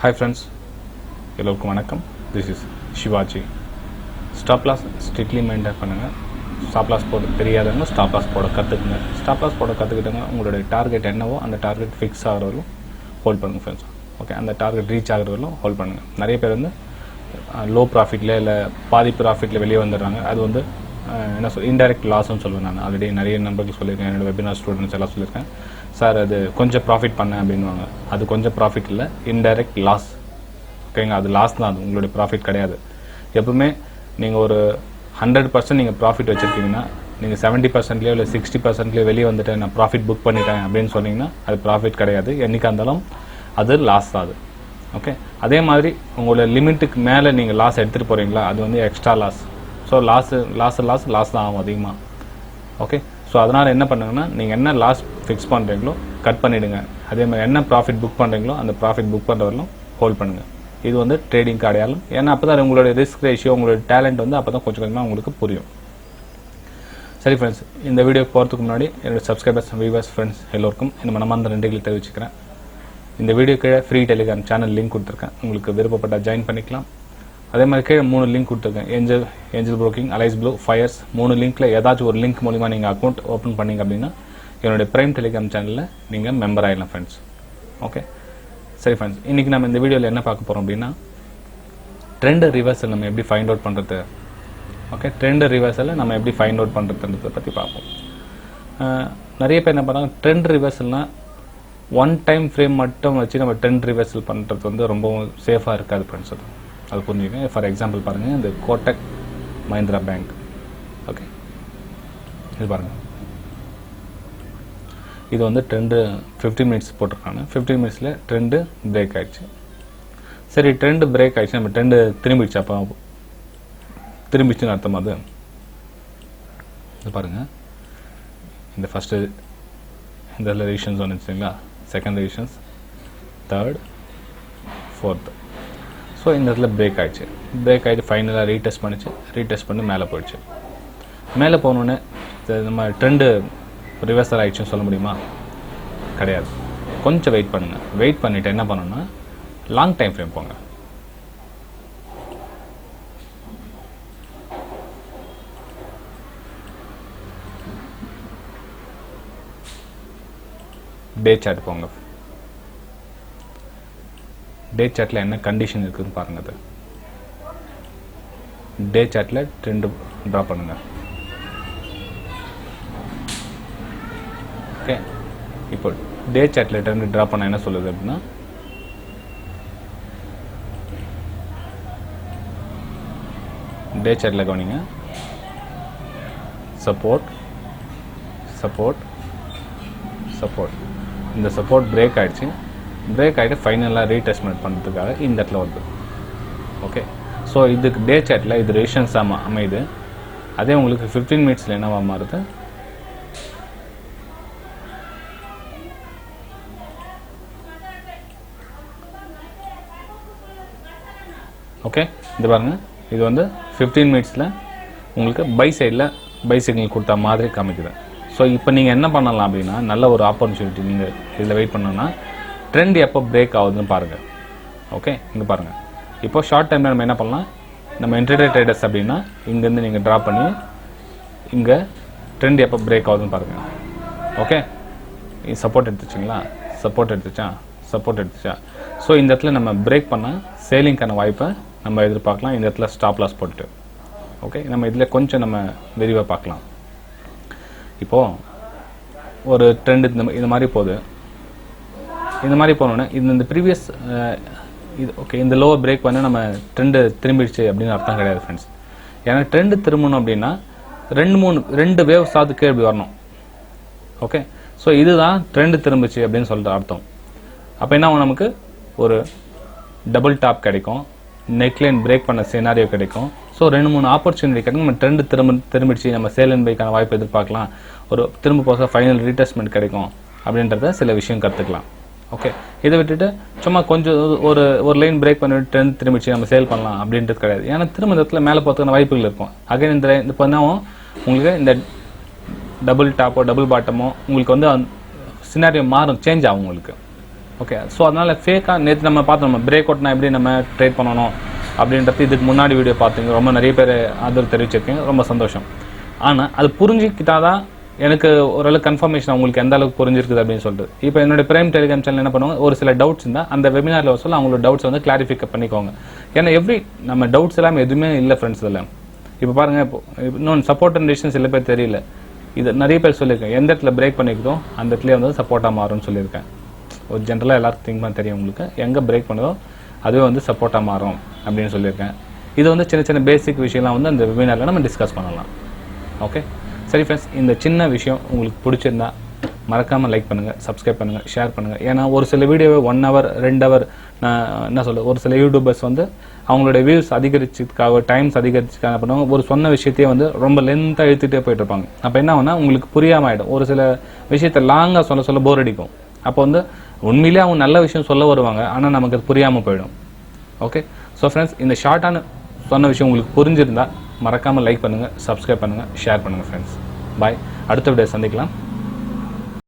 Hi friends, எல்லோருக்கும் வணக்கம். This is Shivaji. Stop loss strictly maintain பண்ணுங்க. Stop loss போட தெரியாதவங்க stop loss போட கற்றுக்குங்க. Stop loss போட கற்றுக்கிட்டவங்க உங்களுடைய டார்கெட் என்னவோ அந்த டார்கெட் ஃபிக்ஸ் ஆகிற வரையும் ஹோல்ட் பண்ணுங்க ஃப்ரெண்ட்ஸ். ஓகே, அந்த டார்கெட் ரீச் ஆகிற வரையும் ஹோல்ட் பண்ணுங்கள். நிறைய பேர் வந்து லோ ப்ராஃபிட்டில் இல்லை பாதி ப்ராஃபிட்டில் வெளியே வந்துடுறாங்க. அது வந்து என்ன இன்டைரக்ட் லாஸ்ன்னு சொல்லுவேன். நான் ஆல்ரெடி நிறைய நம்பருக்கு சொல்லியிருக்கேன், என்னோடய வெபினார் ஸ்டூடெண்ட்ஸ் எல்லாம் சொல்லியிருக்கேன். சார் அது கொஞ்சம் ப்ராஃபிட் பண்ணேன் அப்படின்வாங்க. அது கொஞ்சம் ப்ராஃபிட் இல்லை, இன்டைரக்ட் லாஸ். ஓகேங்க, அது லாஸ் தான், அது உங்களுடைய ப்ராஃபிட் கிடையாது. எப்பவுமே நீங்கள் ஒரு 100% நீங்கள் ப்ராஃபிட் வச்சுருக்கீங்கன்னா நீங்கள் 70%லேயோ இல்லை 60%லேயோ வெளியே வந்துட்டேன், நான் ப்ராஃபிட் புக் பண்ணிட்டேன் அப்படின்னு சொன்னீங்கன்னா அது ப்ராஃபிட் கிடையாது. என்றைக்காக இருந்தாலும் அது லாஸ் தான் அது. ஓகே, அதே மாதிரி உங்களோட லிமிட்டுக்கு மேலே நீங்கள் லாஸ் எடுத்துகிட்டு போகிறீங்களா, அது வந்து எக்ஸ்ட்ரா லாஸ். ஸோ லாஸ் தான் ஆகும் அதிகமாக. ஓகே, ஸோ அதனால் என்ன பண்ணுங்கன்னா, நீங்கள் என்ன லாஸ் ஃபிக்ஸ் பண்ணுறீங்களோ கட் பண்ணிவிடுங்க. அதே மாதிரி என்ன ப்ராஃபிட் புக் பண்ணுறீங்களோ அந்த ப்ராஃபிட் புக் பண்ணுறவரையும் ஹோல்ட் பண்ணுங்கள். இது வந்து ட்ரேடிங் அடையாளம். ஏன்னா அப்போ தான் உங்களுடைய ரிஸ்க் ரேஷியோ, உங்களுடைய டேலண்ட் வந்து அப்போ தான் கொஞ்சம் கொஞ்சமாக உங்களுக்கு புரியும். சரி ஃப்ரெண்ட்ஸ், இந்த வீடியோக்கு போகிறதுக்கு முன்னாடி என்னோடய சப்ஸ்கிரைபர்ஸ், வியூவர்ஸ், ஃப்ரெண்ட்ஸ் எல்லோருக்கும் இந்த மனமார்ந்த நன்றிகளை தெரிவிச்சுக்கிறேன். இந்த வீடியோ கீழே ஃப்ரீ டெலிகிராம் சேனல் லிங்க் கொடுத்துருக்கேன். உங்களுக்கு விருப்பப்பட்டால் ஜாயின் பண்ணிக்கலாம். அதே மாதிரி கீழே 3 லிங்க் கொடுத்துருக்கேன். Angel Broking, Alice Blue, Fyers. 3 லிங்க்கில் ஏதாச்சும் ஒரு லிங்க் மூலிமா நீங்கள் அக்கௌண்ட் ஓப்பன் பண்ணிங்க அப்படின்னா என்னுடைய ப்ரைம் டெலிகிராம் சேனலில் நீங்கள் மெம்பர் ஆகிடலாம் ஃப்ரெண்ட்ஸ். ஓகே, சரி ஃப்ரெண்ட்ஸ், இன்றைக்கி நம்ம இந்த வீடியோவில் என்ன பார்க்க போகிறோம் அப்படின்னா, ட்ரெண்ட் ரிவர்சல் நம்ம எப்படி ஃபைண்ட் அவுட் பண்ணுறது. ஓகே, ட்ரெண்ட் ரிவர்சலை நம்ம எப்படி ஃபைண்ட் அவுட் பண்ணுறதுன்றதை பற்றி பார்ப்போம். நிறைய பேர் என்ன பண்ணுறாங்க, ட்ரெண்ட் ரிவர்சல்னால் ஒன் டைம் ஃப்ரேம் மட்டும் வச்சு நம்ம ட்ரெண்ட் ரிவர்சல் பண்ணுறது வந்து ரொம்பவும் சேஃபாக இருக்காது ஃப்ரெண்ட்ஸ். அது புரிஞ்சுக்கங்க. ஃபார் எக்ஸாம்பிள் பாருங்கள், இந்த கோட்டக் மஹிந்திரா பேங்க். ஓகே, இது பாருங்கள், இது வந்து ட்ரெண்டு 15 மினிட்ஸ் போட்டிருக்காங்க. 15 மினிட்ஸில் ட்ரெண்டு பிரேக் ஆகிடுச்சு. சரி, ட்ரெண்டு பிரேக் ஆகிடுச்சு, நம்ம ட்ரெண்டு திரும்பிடுச்சு. அப்போ திரும்பிச்சுன்னு அர்த்தம். அது இது பாருங்கள், இந்த ஃபஸ்ட்டு இந்த ரெவிஷன்ஸ் வந்துச்சுங்களா, செகண்ட் ரெவிஷன்ஸ், தேர்ட், ஃபோர்த்து. ஸோ இந்த இடத்துல பிரேக் ஆகிடுச்சு. பிரேக் ஆகிட்டு ஃபைனலாக ரீடெஸ்ட் பண்ணிச்சு. ரீடெஸ்ட் பண்ணி மேலே போயிடுச்சு. மேலே போனோடனே நம்ம ட்ரெண்டு ரிவர்சல் ஆகிடுச்சுன்னு சொல்ல முடியுமா? கிடையாது. கொஞ்சம் வெயிட் பண்ணுங்கள். வெயிட் பண்ணிவிட்டு என்ன பண்ணணும்னா, லாங் டைம் ஃப்ரேம் போங்க. டே சார்ட் போங்க. டே சார்ட்டில் என்ன கண்டிஷன் இருக்குதுன்னு பாருங்கள். அது டே சார்ட்டில் ட்ரெண்டு ட்ரா பண்ணுங்க. ஓகே, இப்போ டே சார்ட்டில் ட்ரெண்டு ட்ரா பண்ண என்ன சொல்லுது அப்படின்னா, டே சார்ட்டில் கவனிங்க, சப்போர்ட் சப்போர்ட் சப்போர்ட். இந்த சப்போர்ட் பிரேக் ஆகிடுச்சு. பிரேக் ஆகிட்டு ஃபைனலாக ரீடெஸ்ட்மெண்ட் பண்ணுறதுக்காக இந்த இடத்துல வருது. ஓகே, ஸோ இதுக்கு டே சார்ட்டில் இது ரெசிஸ்டன்ஸ் அமையுது. அதே உங்களுக்கு 15 மினிட்ஸில் என்னவா மாறுது, ஓகே இது பாருங்கள், இது வந்து 15 மினிட்ஸில் உங்களுக்கு பை சைடில் பை சிக்னல் கொடுத்தா மாதிரி காமிக்குது. ஸோ இப்போ நீங்கள் என்ன பண்ணலாம் அப்படின்னா, நல்ல ஒரு ஆப்பர்ச்சுனிட்டி நீங்கள் இதில் வெயிட் பண்ணணும்னா, ட்ரெண்ட் எப்போ பிரேக் ஆகுதுன்னு பாருங்கள். ஓகே, இங்கே பாருங்கள். இப்போ ஷார்ட் டைமில் நம்ம என்ன பண்ணலாம், நம்ம இன்ட்ராடே ட்ரேடர்ஸ் அப்படின்னா இங்கேருந்து நீங்கள் ட்ரா பண்ணி இங்கே ட்ரெண்ட் எப்போ பிரேக் ஆகுதுன்னு பாருங்கள். ஓகே, சப்போர்ட் எடுத்துச்சிங்களா, சப்போர்ட் எடுத்துச்சா. ஸோ இந்த இடத்துல நம்ம பிரேக் பண்ணால் சேலிங்க்கான வாய்ப்பை நம்ம எதிர்பார்க்கலாம். இந்த இடத்துல ஸ்டாப் லாஸ் போட்டுட்டு. ஓகே, நம்ம இதில் கொஞ்சம் நம்ம விரிவாக பார்க்கலாம். இப்போது ஒரு ட்ரெண்டு இந்த மாதிரி போகுது. இந்த மாதிரி போனோன்னே இந்த ப்ரீவியஸ் இது ஓகே, இந்த லோவர் பிரேக் பண்ணி நம்ம ட்ரெண்டு திரும்பிடுச்சு அப்படின்னு அர்த்தம் கிடையாது ஃப்ரெண்ட்ஸ். ஏன்னா ட்ரெண்டு திரும்பணும் அப்படின்னா 2 வேவ்ஸ் அதுக்கு இப்படி வரணும். ஓகே, ஸோ இதுதான் ட்ரெண்டு திரும்பிச்சு அப்படின்னு சொல்கிற அர்த்தம். அப்போ என்ன நமக்கு ஒரு டபுள் டாப் கிடைக்கும், நெக்லைன் பிரேக் பண்ண சினாரியோ கிடைக்கும். ஸோ 2-3 ஆப்பர்ச்சுனிட்டி கிடைக்கும். நம்ம ட்ரெண்டு திரும்பிடுச்சு, நம்ம சேல் அண்ட் பைக்கான வாய்ப்பு எதிர்பார்க்கலாம். ஒரு திரும்ப போக ஃபைனல் ரீடெஸ்ட்மெண்ட் கிடைக்கும் அப்படின்றத சில விஷயம் கற்றுக்கலாம். ஓகே, இதை விட்டுட்டு சும்மா கொஞ்சம் ஒரு லைன் பிரேக் பண்ணிவிட்டு ட்ரெண்ட் திரும்பிச்சு நம்ம சேல் பண்ணலாம் அப்படின்றது கிடையாது. ஏன்னா திரும்ப இந்த இடத்துல மேலே போகிறதுக்கான வாய்ப்புகள் இருக்கும். அகைன் இந்த இப்போ என்ன உங்களுக்கு இந்த டபுள் டாப்போ டபுள் பாட்டமோ உங்களுக்கு வந்து சினாரியோ மாறும், சேஞ்ச் ஆகும் உங்களுக்கு. ஓகே. ஸோ அதனால் ஃபேக்காக நேற்று நம்ம பார்த்தோம், நம்ம பிரேக் அவுட்னா எப்படி நம்ம ட்ரேட் பண்ணணும் அப்படின்றது இதுக்கு முன்னாடி வீடியோ பார்த்தீங்க, ரொம்ப நிறைய பேர் ஆதரவு தெரிவிச்சிருக்கீங்க, ரொம்ப சந்தோஷம். ஆனால் அது புரிஞ்சிக்கிட்டாதான் எனக்கு ஓரளவு கன்ஃபர்மேஷன் உங்களுக்கு எந்த அளவுக்கு புரிஞ்சிருக்குது அப்படின்னு சொல்லிட்டு. இப்போ என்னோட பிரைம் டெலிகிராம் சேனல் என்ன பண்ணுவாங்க, ஒரு சில டவுட்ஸ் இருந்தால் அந்த வெபினாரில் சொல்ல அவங்களோட டவுட்ஸ் வந்து கிளாரிஃபை பண்ணிக்கோங்க. ஏன்னா நம்ம டவுட்ஸ் எல்லாம் எதுவுமே இல்லை ஃப்ரெண்ட்ஸ். இதில் இப்போ பாருங்கள், இப்போ இன்னொன்று சப்போர்ட் அண்ட் ரெசிஸ்டன்ஸ் சில பேர் தெரியல. இது நிறைய பேர் சொல்லியிருக்கேன், எந்த இடத்துல பிரேக் பண்ணிக்கிறதோ அந்த இடத்துல வந்து சப்போர்ட்டாக மாறும்னு சொல்லியிருக்கேன். ஒரு ஜென்ரலாக எல்லாருக்கும் திங்க் தெரியும் உங்களுக்கு, எங்கே பிரேக் பண்ணதோ அதுவே வந்து சப்போர்ட்டாக மாறும் அப்படின்னு சொல்லியிருக்கேன். இது வந்து சின்ன சின்ன பேசிக் விஷயம்லாம் வந்து அந்த வெபினாரில் நம்ம டிஸ்கஸ் பண்ணலாம். ஓகே, சரி ஃப்ரெண்ட்ஸ், இந்த சின்ன விஷயம் உங்களுக்கு பிடிச்சிருந்தா மறக்காமல் லைக் பண்ணுங்கள், சப்ஸ்கிரைப் பண்ணுங்கள், ஷேர் பண்ணுங்கள். ஏன்னா ஒரு சில வீடியோவை 1 hour 2 hour நான் என்ன சொல்கிறது, ஒரு சில யூடியூபர்ஸ் வந்து அவங்களோட வியூஸ் அதிகரிச்சதுக்காக டைம்ஸ் அதிகரிச்சுக்காக என்ன பண்ணுவாங்க, ஒரு சொன்ன விஷயத்தையே வந்து ரொம்ப லென்த்தாக இழுத்துகிட்டே போயிட்டு இருப்பாங்க. அப்போ என்ன ஆகுனா உங்களுக்கு புரியாமல் ஆகிடும். ஒரு சில விஷயத்தை லாங்காக சொல்ல போர் அடிக்கும். அப்போ வந்து உண்மையிலேயே அவங்க நல்ல விஷயம் சொல்ல வருவாங்க, ஆனால் நமக்கு அது புரியாமல் போயிடும். ஓகே, ஸோ ஃப்ரெண்ட்ஸ், இந்த ஷார்ட்டான சொன்ன விஷயம் உங்களுக்கு புரிஞ்சிருந்தா மறக்காமல் லைக் பண்ணுங்கள், சப்ஸ்கிரைப் பண்ணுங்கள், ஷேர் பண்ணுங்கள் ஃப்ரெண்ட்ஸ். பாய், அடுத்த வீடியோ சந்திக்கலாம்.